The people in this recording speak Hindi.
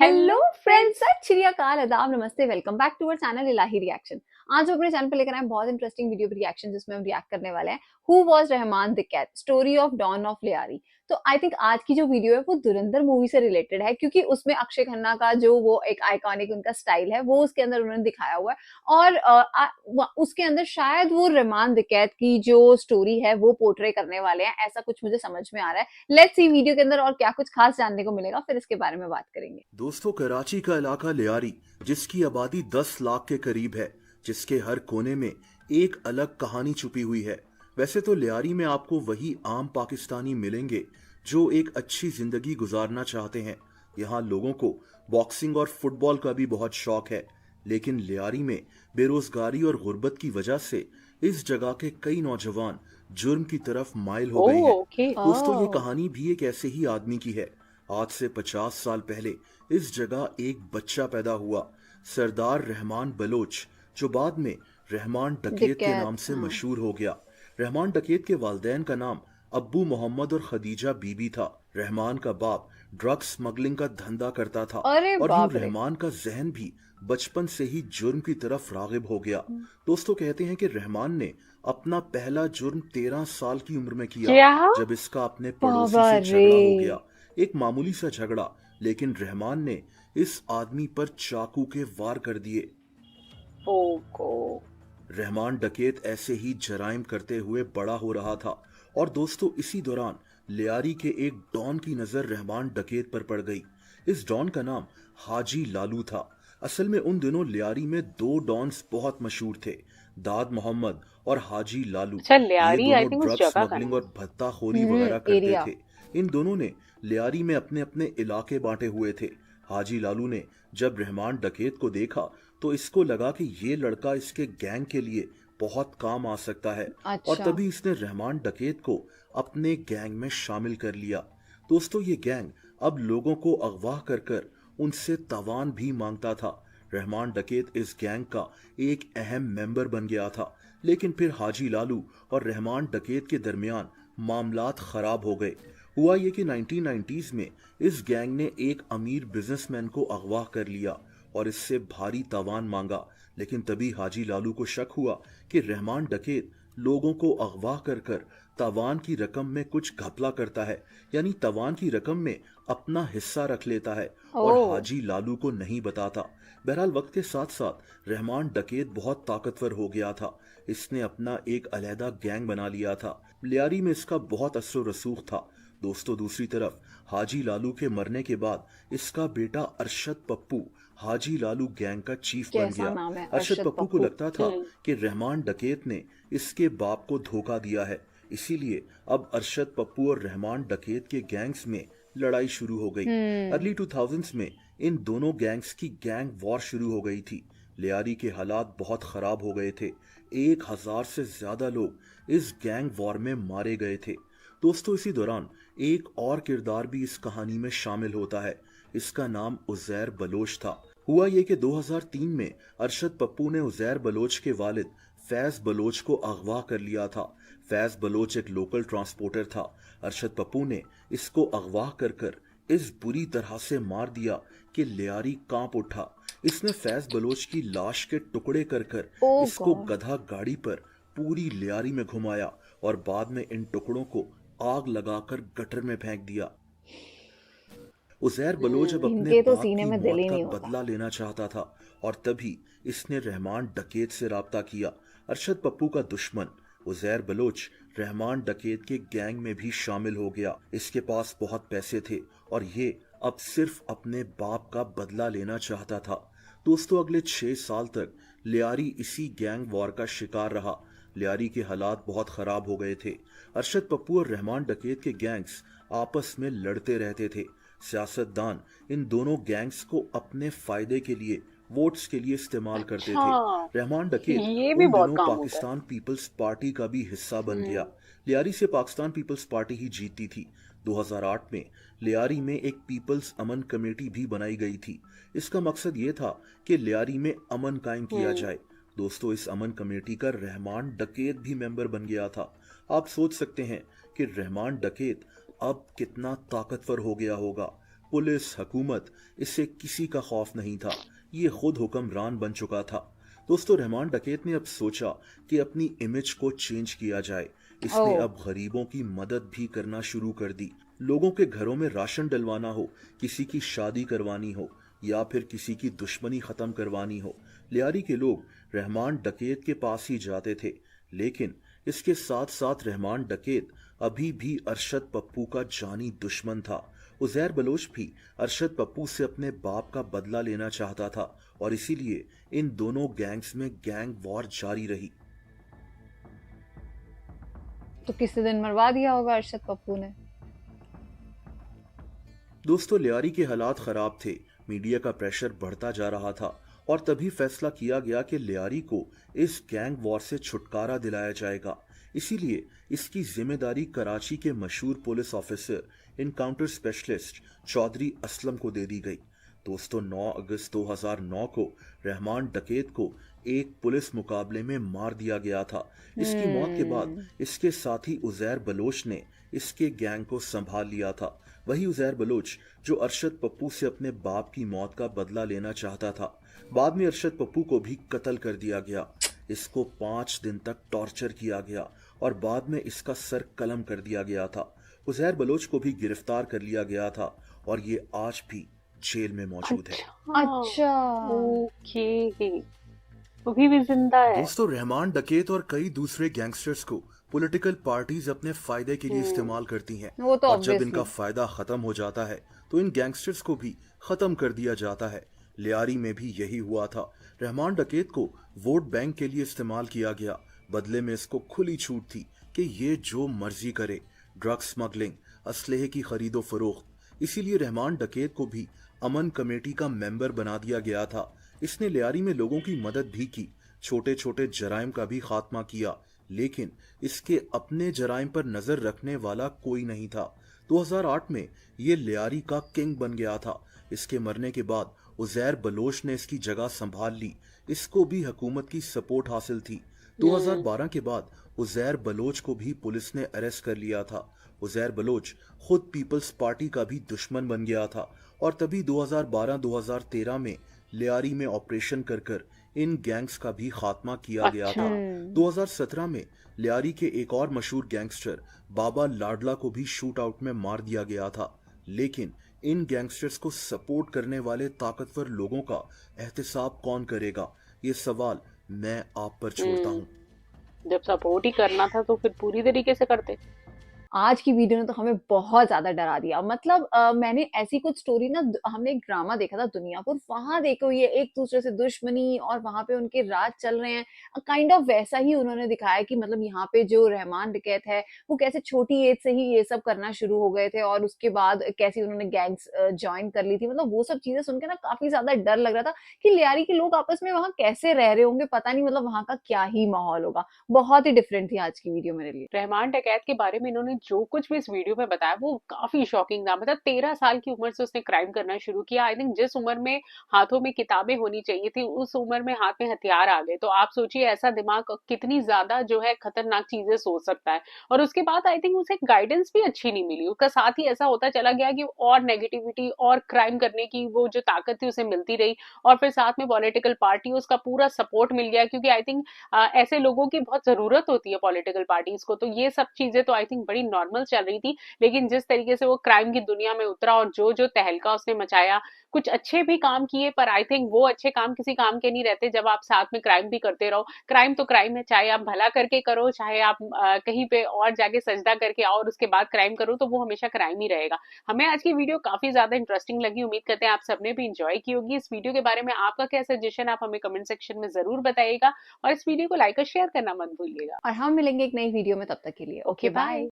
हेलो फ्रेंड्स, सत श्री अकाल, आदाब, नमस्ते, welcome back to our channel Ilahi reaction. आज हम अपने चैनल पर लेकर आए हैं बहुत इंटरेस्टिंग वीडियो रिएक्शन जिसमें हम रिएक्ट करने वाले हैं who was Rehman the cat, story of don of Lyari. तो आई थिंक आज की जो वीडियो है वो धुरंधर मूवी से रिलेटेड है क्योंकि उसमें अक्षय खन्ना का जो वो एक आइकॉनिक उनका स्टाइल है वो उसके अंदर उन्होंने दिखाया हुआ है। और उसके अंदर शायद वो रहमान द कैट की जो स्टोरी है वो पोर्ट्रे करने वाले हैं, ऐसा कुछ मुझे समझ में आ रहा है। लेट्स सी वीडियो के अंदर और क्या कुछ खास जानने को मिलेगा, फिर इसके बारे में बात करेंगे। दोस्तों, कराची का इलाका लियारी, जिसकी आबादी 10 लाख के करीब है, जिसके हर कोने में एक अलग कहानी छुपी हुई है। वैसे तो लियारी में आपको वही आम पाकिस्तानी मिलेंगे जो एक अच्छी जिंदगी गुजारना चाहते हैं। यहाँ लोगों को बॉक्सिंग और फुटबॉल का भी बहुत शौक है, लेकिन लियारी में बेरोजगारी और गुर्बत की वजह से इस जगह के कई नौजवान जुर्म की तरफ माइल हो गए हैं। दोस्तों, ये कहानी भी एक ऐसे ही आदमी की है। आज से 50 साल पहले इस जगह एक बच्चा पैदा हुआ, सरदार रहमान बलोच, जो बाद में रहमान डकैत के नाम से मशहूर हो गया। रहमान डकैत के वालिदैन का नाम अब्बू मोहम्मद और खदीजा बीबी था। रहमान का बाप ड्रग्स स्मगलिंग का धंधा करता था अरे और यूं बाप रे। रहमान का जहन भी बचपन से ही जुर्म की तरफ रागिब हो गया। दोस्तों, कहते हैं कि रहमान ने अपना पहला जुर्म 13 साल की उम्र में किया, क्या? जब इसका अपने पड़ोसी बाबा से रे। झगड़ा हो गया। एक मामूली सा झगड़ा, लेकिन रहमान ने इस आदमी पर चाकू के वार कर दिए। ओको। रहमान डकैत ऐसे ही जराइम करते हुए बड़ा हो रहा था और दोस्तों, इसी दौरान लियारी के एक डॉन की नजर रहमान डकैत पर पड़ गई। इस डॉन का नाम हाजी लालू था। असल में उन दिनों लियारी में दो डॉन्स बहुत मशहूर थे, दाद मोहम्मद और हाजी लालू। अच्छा, ये लियारी आई दोनों थिंक उस ड्रग जगह का स्मगलिंग नाम और भत्ताखोरी है। वगैरह करते एरिया। थे। इन दोनों ने लियारी में अपने अपने इलाके बांटे हुए थे। हाजी लालू ने जब रहमान डकैत को देखा तो इसको लगा कि ये लड़का इसके गैंग के लिए बहुत काम आ सकता है, और अच्छा। तभी इसने रहमान डकैत को अपने गैंग में शामिल कर लिया। दोस्तों, ये गैंग अब लोगों को अगवा कर कर उनसे तवान भी मांगता था। रहमान डकैत इस गैंग का एक अहम मेंबर बन गया था, लेकिन फिर हाजी लालू और रहमान डकैत के दरमियान मामलात खराब हो गए। हुआ ये कि 1990s में इस गैंग ने एक अमीर बिजनेसमैन को अगवा कर लिया और इससे भारी तावान मांगा। लेकिन तभी हाजी लालू को शक हुआ कि रहमान डकैत लोगों को अगवा कर कर तावान की रकम में कुछ घपला करता है, यानी तावान की रकम में अपना हिस्सा रख लेता है और ओ। हाजी लालू को नहीं बताता। बहरहाल, वक्त के साथ साथ रहमान डकैत बहुत ताकतवर हो गया था। इसने अपना एक अलहदा गैंग बना लिया था। लियारी में इसका बहुत असर रसूख था। दोस्तों, दूसरी तरफ हाजी लालू के मरने के बाद इसका बेटा अरशद पप्पू हाजी लालू गैंग का चीफ बन कैसा गया। नाम है, अरशद अरशद पप्पू को पप्पू। लगता था कि रहमान डकैत ने इसके बाप को धोखा दिया है, इसीलिए अब अरशद पप्पू और रहमान डकैत के गैंग्स में लड़ाई शुरू हो गई। अर्ली 2000s में इन दोनों गैंग्स की गैंग वॉर शुरू हो गई थी। लियारी के हालात बहुत खराब हो गए थे। 1000 से ज्यादा लोग इस गैंग वॉर में मारे गए थे। दोस्तों, इसी दौरान एक और किरदार भी इस कहानी में शामिल होता है। इसका नाम उजैर बलोच था। हुआ ये कि 2003 में अरशद पप्पू ने उजैर बलोच के वालिद फैज बलोच को अगवा कर लिया था। फैज बलोच एक लोकल ट्रांसपोर्टर था। अरशद पप्पू ने इसको अगवा कर कर इस बुरी तरह से मार दिया कि लियारी कांप उठा। इसने फैज बलोच की लाश के टुकड़े कर कर ओ इसको गॉड। गधा गाड़ी पर पूरी लियारी में घुमाया और बाद में इन टुकड़ों को आग लगाकर गटर में फेंक दिया। उजैर बलोच अब अपने इनके तो बाप सीने की में दिल मौत ही का नहीं होता। बदला लेना चाहता था और तभी इसने रहमान डकैत से राब्ता किया। अरशद पप्पू का दुश्मन उजैर बलोच रहमान डकैत के गैंग में भी शामिल हो गया। इसके पास बहुत पैसे थे और ये अब सिर्फ अपने बाप का बदला लेना चाहता था। दोस्तों, अगले 6 साल तक लियारी इसी गैंग वॉर का शिकार रहा। लियारी के हालात बहुत खराब हो गए थे। अरशद पप्पू और रहमान डकैत के गैंग्स आपस में लड़ते रहते थे। सियासतदान इन दोनों गैंग्स को अपने फायदे के लिए, वोट्स के लिए इस्तेमाल करते अच्छा, थे। रहमान डकैत ये भी उन बहुत दिनों काम होता है। पाकिस्तान पीपल्स पार्टी का भी हिस्सा बन गया। हम्म। लियारी से पाकिस्तान पीपल्स पार्टी ही जीती थी। 2008 में लियारी में एक पीपल्स अमन कमेटी भी बनाई गई थी। इसका मकसद ये था कि लियारी में अमन कायम किया हम्म। जाए। दोस्तों, इस अमन कमेटी का रहमान डकैत भी मेंबर बन गया था। आप सोच सकते हैं कि रहमान डकैत अब कितना ताकतवर हो गया होगा। पुलिस, हुकूमत, इससे किसी का खौफ नहीं था। ये खुद हुक्मरान बन चुका था। दोस्तों, रहमान डकैत ने अब सोचा कि अपनी इमेज को चेंज किया जाए। इसने ओह! अब गरीबों की मदद भी करना शुरू कर दी। लोगों के घरों में राशन डलवाना हो, किसी की शादी करवानी हो या फिर किसी की दुश्मनी खत्म करवानी हो, लियारी के लोग रहमान डकैत के पास ही जाते थे। लेकिन इसके साथ साथ रहमान डकैत अभी भी अरशद पप्पू का जानी दुश्मन था। उजैर बलोच भी अरशद पप्पू से अपने बाप का बदला लेना चाहता था और इसीलिए इन दोनों गैंग्स में गैंग वॉर जारी रही। तो किसी दिन मरवा दिया होगा अरशद पप्पू ने। दोस्तों, लियारी के हालात खराब थे, मीडिया का प्रेशर बढ़ता जा रहा था और तभी फैसला किया गया कि लियारी को इस गैंग वॉर से छुटकारा दिलाया जाएगा। इसीलिए इसकी जिम्मेदारी कराची के मशहूर police officer, encounter specialist Chaudhry Aslam को दे दी गई। दोस्तों, 9 अगस्त 2009 को रहमान डकैत को एक पुलिस मुकाबले में मार दिया गया था। इसकी मौत के बाद इसके साथी उजैर बलोच ने इसके गैंग को संभाल लिया था। वही उजैर बलोच जो अरशद पप्पू से अपने बाप की मौत का बदला लेना चाहता था। बाद में अरशद पप्पू को भी कत्ल कर दिया गया। इसको 5 दिन तक टॉर्चर किया गया और बाद में इसका सर कलम कर दिया गया था। उजैर बलोच को भी गिरफ्तार कर लिया गया था और ये आज भी जेल में मौजूद है। अच्छा। ओके, अभी भी जिंदा है। दोस्तों, रहमान डकैत और कई दूसरे गैंगस्टर्स को पॉलिटिकल पार्टीज अपने फायदे के लिए इस्तेमाल करती हैं वो तो और जब इनका ऑब्वियसली। फायदा खत्म हो जाता है तो इन गैंगस्टर्स को भी खत्म कर दिया जाता है। लियारी में भी यही हुआ था। रहमान डकैत को वोट बैंक के लिए इस्तेमाल किया गया। बदले में इसको खुली छूट थी कि ये जो मर्जी करे, ड्रग स्मगलिंग, असलहे की खरीदो फरोख्त। इसीलिए रहमान डकैत को भी अमन कमेटी का मेंबर बना दिया गया था। इसने लियारी में लोगों की मदद भी की, छोटे छोटे जराइम का भी खात्मा किया, लेकिन इसके अपने जराइम पर नजर रखने वाला कोई नहीं था। 2008 में ये लियारी का किंग बन गया था। इसके मरने के बाद उजैर बलोच ने इसकी जगह संभाल ली। इसको भी हुकूमत की सपोर्ट हासिल थी। 2012 के बाद उजैर बलोच को भी पुलिस ने अरेस्ट कर लिया था। उजैर बलोच खुद पीपल्स पार्टी का भी दुश्मन बन गया था और तभी 2012-2013 में लियारी में ऑपरेशन कर इन गैंग्स का भी खात्मा किया गया था। 2017 में लियारी के एक और मशहूर गैंगस्टर बाबा लाडला को भी शूट आउट में मार दिया गया था। लेकिन इन गैंगस्टर्स को सपोर्ट करने वाले ताकतवर लोगों का एहतसाब कौन करेगा, ये सवाल मैं आप पर छोड़ता हूँ। जब सपोर्ट ही करना था तो फिर पूरी तरीके से करते। आज की वीडियो ने तो हमें बहुत ज़्यादा डरा दिया। मतलब मैंने ऐसी कुछ स्टोरी ना हमने एक ड्रामा देखा था दुनियापुर, वहाँ देखो ये एक-दूसरे से दुश्मनी और वहाँ पे उनके राज चल रहे हैं। काइंड ऑफ वैसा ही उन्होंने दिखाया कि मतलब यहाँ पे जो रहमान डकैत है, वो कैसे छोटी एज से ही ये सब करना शुरू हो गए थे और उसके बाद कैसे उन्होंने गैंग्स जॉइन कर ली थी। मतलब वो सब चीज़ें सुन के ना काफ़ी ज़्यादा डर लग रहा था कि लियारी के लोग आपस में वहाँ कैसे रह रहे होंगे, पता नहीं मतलब वहाँ का क्या ही माहौल होगा। बहुत ही डिफरेंट थी आज की वीडियो मेरे लिए। रहमान डकैत के बारे में इन्होंने जो कुछ भी इस वीडियो में बताया वो काफी शॉकिंग था। मतलब 13 साल की उम्र से उसने क्राइम करना शुरू किया। आई थिंक जिस उम्र में हाथों में किताबें होनी चाहिए थी उस उम्र में हाथ में हथियार आ गए। तो आप सोचिए ऐसा दिमाग कितनी ज्यादा जो है खतरनाक चीजें सोच सकता है। और उसके बाद आई थिंक उसे गाइडेंस भी अच्छी नहीं मिली। उसका साथ ही ऐसा होता चला गया कि और नेगेटिविटी और क्राइम करने की वो जो ताकत थी उसे मिलती रही। और फिर साथ में पॉलिटिकल पार्टी उसका पूरा सपोर्ट मिल गया, क्योंकि आई थिंक ऐसे लोगों की बहुत जरूरत होती है पॉलिटिकल पार्टीज को। तो ये सब चीजें तो आई थिंक बड़ी नॉर्मल चल रही थी। लेकिन जिस तरीके से वो क्राइम की दुनिया में उतरा और जो जो तहलका उसने मचाया, कुछ अच्छे भी काम किए, पर आई थिंक वो अच्छे काम किसी काम के नहीं रहते जब आप साथ में क्राइम भी करते रहो। क्राइम तो क्राइम है, चाहे आप भला करके करो, चाहे आप कहीं पे और जाके सजदा करके आओ और उसके बाद क्राइम करो, तो वो हमेशा क्राइम ही रहेगा। हमें आज की वीडियो काफी ज्यादा इंटरेस्टिंग लगी। उम्मीद करते हैं आप सबने भी इंजॉय की होगी। इस वीडियो के बारे में आपका क्या सजेशन, आप हमें कमेंट सेक्शन में जरूर बताइएगा और इस वीडियो को लाइक और शेयर करना मत भूलिएगा। और हम मिलेंगे एक नई वीडियो में, तब तक के लिए ओके बाय।